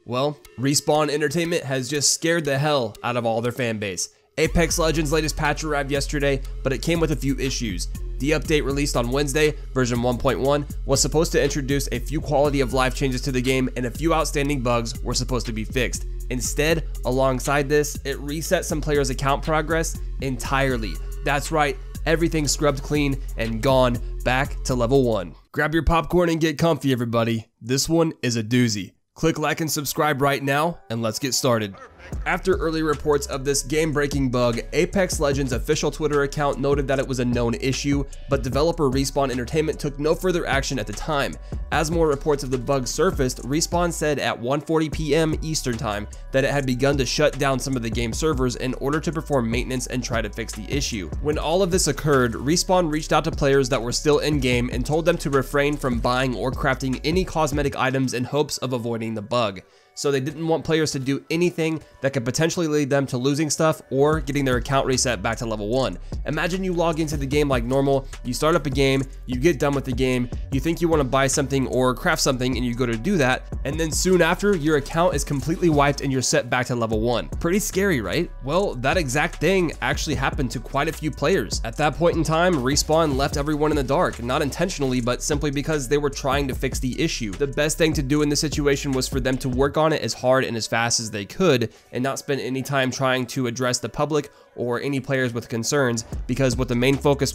Well, Respawn Entertainment has just scared the hell out of all their fan base. Apex Legends' latest patch arrived yesterday, but it came with a few issues. The update released on Wednesday, version 1.1, was supposed to introduce a few quality of life changes to the game, and a few outstanding bugs were supposed to be fixed. Instead, alongside this, it reset some players' account progress entirely. That's right, everything scrubbed clean and gone back to level 1. Grab your popcorn and get comfy, everybody. This one is a doozy. Click like and subscribe right now, and let's get started. After early reports of this game-breaking bug, Apex Legends' official Twitter account noted that it was a known issue, but developer Respawn Entertainment took no further action at the time. As more reports of the bug surfaced, Respawn said at 1:40 p.m. Eastern Time that it had begun to shut down some of the game servers in order to perform maintenance and try to fix the issue. When all of this occurred, Respawn reached out to players that were still in-game and told them to refrain from buying or crafting any cosmetic items in hopes of avoiding the bug. So they didn't want players to do anything that could potentially lead them to losing stuff or getting their account reset back to level 1. Imagine you log into the game like normal, you start up a game, you get done with the game, you think you want to buy something or craft something and you go to do that, and then soon after your account is completely wiped and you're set back to level 1. Pretty scary, right? Well, that exact thing actually happened to quite a few players. At that point in time, Respawn left everyone in the dark, not intentionally, but simply because they were trying to fix the issue. The best thing to do in this situation was for them to work on it as hard and as fast as they could and not spend any time trying to address the public or any players with concerns, because what the main focus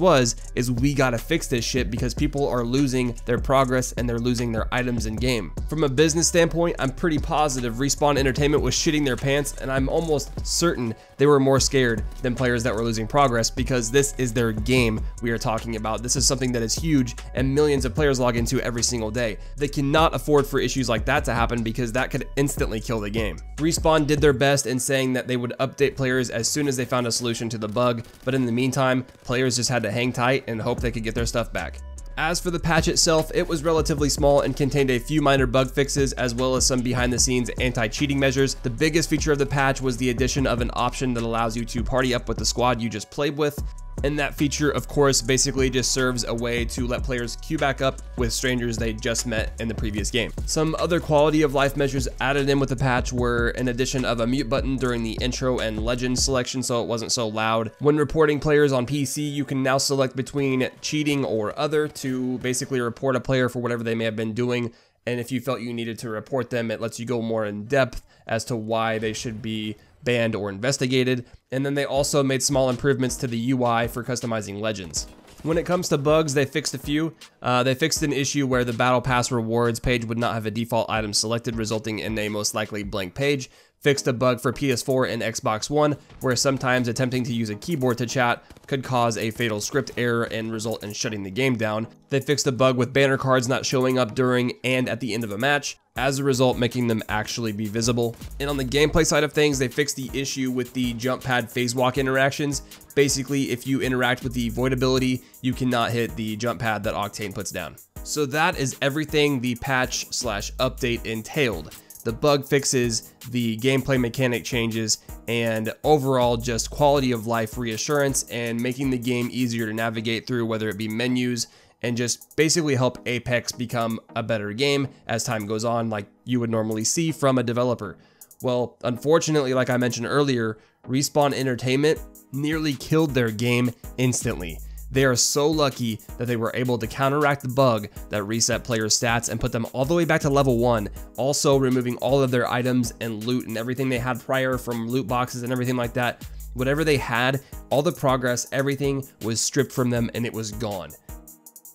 is we gotta fix this shit because people are losing their progress and they're losing their items in game. From a business standpoint, I'm pretty positive Respawn Entertainment was shitting their pants, and I'm almost certain they were more scared than players that were losing progress, because this is their game we are talking about. This is something that is huge and millions of players log into every single day. They cannot afford for issues like that to happen because that could instantly kill the game. Respawn did their best in saying that they would update players as soon as they found a solution to the bug, but in the meantime, players just had to hang tight and hope they could get their stuff back. As for the patch itself, it was relatively small and contained a few minor bug fixes as well as some behind-the-scenes anti-cheating measures. The biggest feature of the patch was the addition of an option that allows you to party up with the squad you just played with. And that feature, of course, basically just serves a way to let players queue back up with strangers they just met in the previous game. Some other quality of life measures added in with the patch were an addition of a mute button during the intro and legend selection so it wasn't so loud. When reporting players on PC, you can now select between cheating or other to basically report a player for whatever they may have been doing. And if you felt you needed to report them, it lets you go more in depth as to why they should be banned or investigated. And then they also made small improvements to the UI for customizing legends. When it comes to bugs, they fixed a few. They fixed an issue where the Battle Pass rewards page would not have a default item selected, resulting in a most likely blank page. Fixed a bug for PS4 and Xbox One, where sometimes attempting to use a keyboard to chat could cause a fatal script error and result in shutting the game down. They fixed a bug with banner cards not showing up during and at the end of a match, as a result making them actually be visible. And on the gameplay side of things, they fixed the issue with the jump pad phase walk interactions. Basically, if you interact with the void ability, you cannot hit the jump pad that Octane puts down. So that is everything the patch/update entailed. The bug fixes, the gameplay mechanic changes, and overall just quality of life reassurance and making the game easier to navigate through, whether it be menus, and just basically help Apex become a better game as time goes on, like you would normally see from a developer. Well, unfortunately, like I mentioned earlier, Respawn Entertainment nearly killed their game instantly. They are so lucky that they were able to counteract the bug that reset players' stats and put them all the way back to level 1, also removing all of their items and loot and everything they had prior from loot boxes and everything like that. Whatever they had, all the progress, everything was stripped from them and it was gone.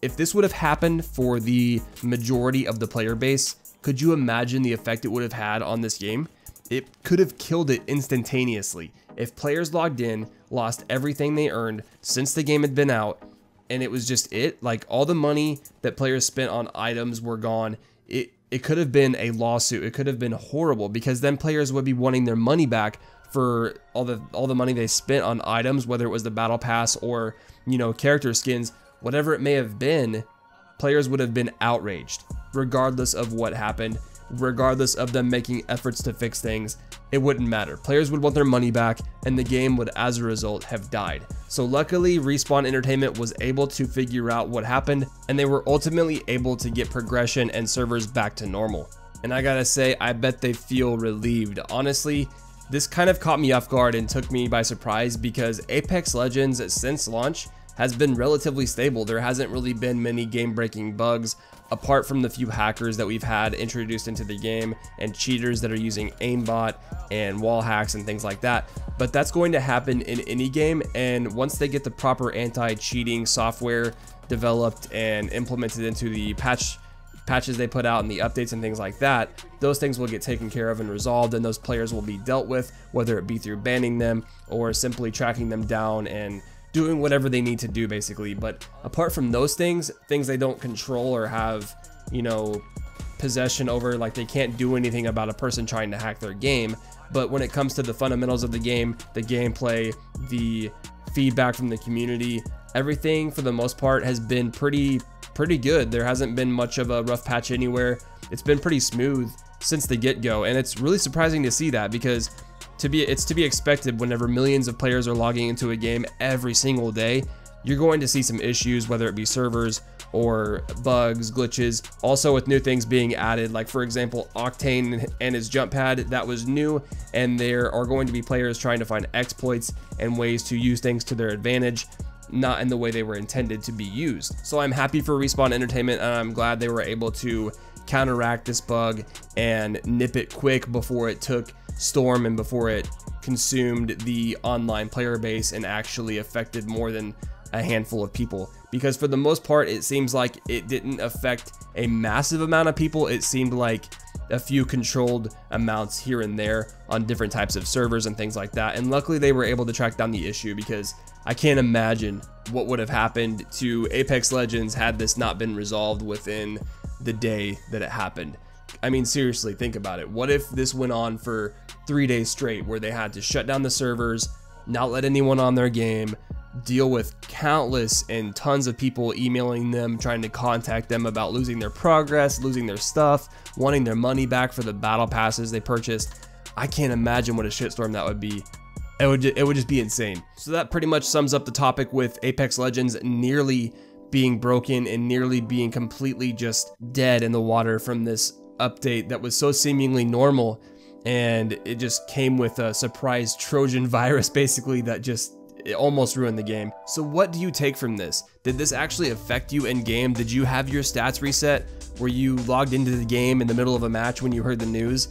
If this would have happened for the majority of the player base, could you imagine the effect it would have had on this game? It could have killed it instantaneously. If players logged in, lost everything they earned since the game had been out, and it was just it, like all the money that players spent on items were gone, it could have been a lawsuit. It could have been horrible, because then players would be wanting their money back for all the money they spent on items, whether it was the battle pass or, you know, character skins, whatever it may have been. Players would have been outraged regardless of what happened, regardless of them making efforts to fix things. It wouldn't matter. Players would want their money back, and the game would, as a result, have died. So luckily, Respawn Entertainment was able to figure out what happened, and they were ultimately able to get progression and servers back to normal. and I gotta say, I bet they feel relieved. Honestly, this kind of caught me off guard and took me by surprise because Apex Legends since launch has been relatively stable. There hasn't really been many game-breaking bugs apart from the few hackers that we've had introduced into the game and cheaters that are using aimbot and wall hacks and things like that. But that's going to happen in any game, and once they get the proper anti-cheating software developed and implemented into the patches they put out and the updates and things like that, those things will get taken care of and resolved, and those players will be dealt with, whether it be through banning them or simply tracking them down and doing whatever they need to do basically. But apart from those things they don't control or have, you know, possession over, like they can't do anything about a person trying to hack their game. But when it comes to the fundamentals of the game, the gameplay, the feedback from the community, everything for the most part has been pretty good. There hasn't been much of a rough patch anywhere. It's been pretty smooth since the get-go, and it's really surprising to see that because it's to be expected whenever millions of players are logging into a game every single day. You're going to see some issues, whether it be servers or bugs, glitches. Also with new things being added, like for example, Octane and his jump pad, that was new, and there are going to be players trying to find exploits and ways to use things to their advantage, not in the way they were intended to be used. So I'm happy for Respawn Entertainment, and I'm glad they were able to counteract this bug and nip it quick before it took storm and before it consumed the online player base and actually affected more than a handful of people. Because for the most part, it seems like it didn't affect a massive amount of people. It seemed like a few controlled amounts here and there on different types of servers and things like that. And luckily they were able to track down the issue, because I can't imagine what would have happened to Apex Legends had this not been resolved within the day that it happened. I mean, seriously, think about it. What if this went on for 3 days straight, where they had to shut down the servers, not let anyone on their game, deal with countless and tons of people emailing them, trying to contact them about losing their progress, losing their stuff, wanting their money back for the battle passes they purchased? I can't imagine what a shitstorm that would be. It would just be insane. So that pretty much sums up the topic with Apex Legends nearly being broken and nearly being completely just dead in the water from this update that was so seemingly normal, and it just came with a surprise Trojan virus basically that just it almost ruined the game. So what do you take from this? Did this actually affect you in game? Did you have your stats reset? Were you logged into the game in the middle of a match when you heard the news?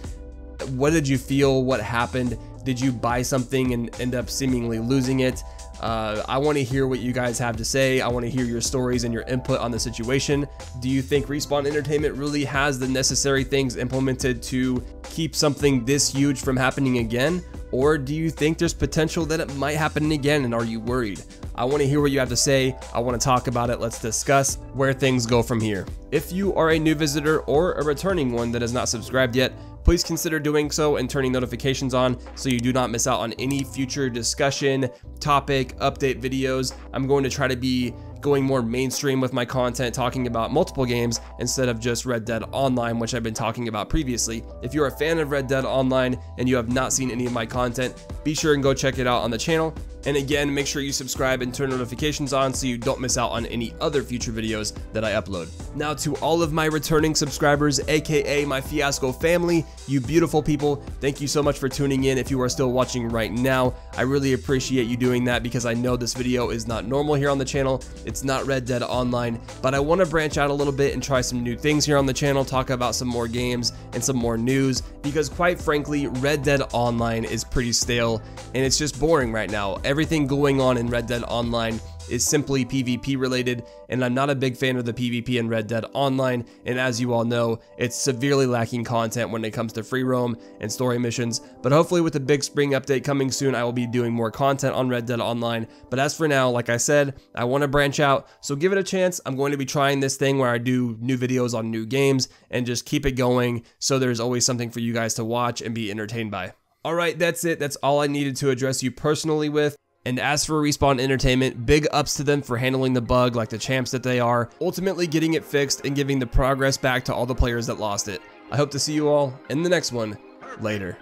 What did you feel? What happened? Did you buy something and end up seemingly losing it? I want to hear what you guys have to say. I want to hear your stories and your input on the situation. Do you think Respawn Entertainment really has the necessary things implemented to keep something this huge from happening again? Or do you think there's potential that it might happen again, and are you worried? I want to hear what you have to say. I want to talk about it. Let's discuss where things go from here. If you are a new visitor or a returning one that has not subscribed yet, please consider doing so and turning notifications on so you do not miss out on any future discussion, topic, update videos. I'm going to try to be going more mainstream with my content, talking about multiple games instead of just Red Dead Online, which I've been talking about previously. If you're a fan of Red Dead Online and you have not seen any of my content, be sure and go check it out on the channel. And again, make sure you subscribe and turn notifications on so you don't miss out on any other future videos that I upload. Now, to all of my returning subscribers, aka my Fiasco family, you beautiful people, thank you so much for tuning in. If you are still watching right now, I really appreciate you doing that, because I know this video is not normal here on the channel. It's not Red Dead Online, but I want to branch out a little bit and try some new things here on the channel, talk about some more games and some more news, because quite frankly, Red Dead Online is pretty stale and it's just boring right now. Everything going on in Red Dead Online is simply PvP related, and I'm not a big fan of the PvP in Red Dead Online, and as you all know, it's severely lacking content when it comes to free roam and story missions. But hopefully with the big spring update coming soon, I will be doing more content on Red Dead Online. But as for now, like I said, I want to branch out, so give it a chance. I'm going to be trying this thing where I do new videos on new games and just keep it going, so there's always something for you guys to watch and be entertained by. Alright, that's it. That's all I needed to address you personally with. And as for Respawn Entertainment, big ups to them for handling the bug like the champs that they are, ultimately getting it fixed and giving the progress back to all the players that lost it. I hope to see you all in the next one. Later.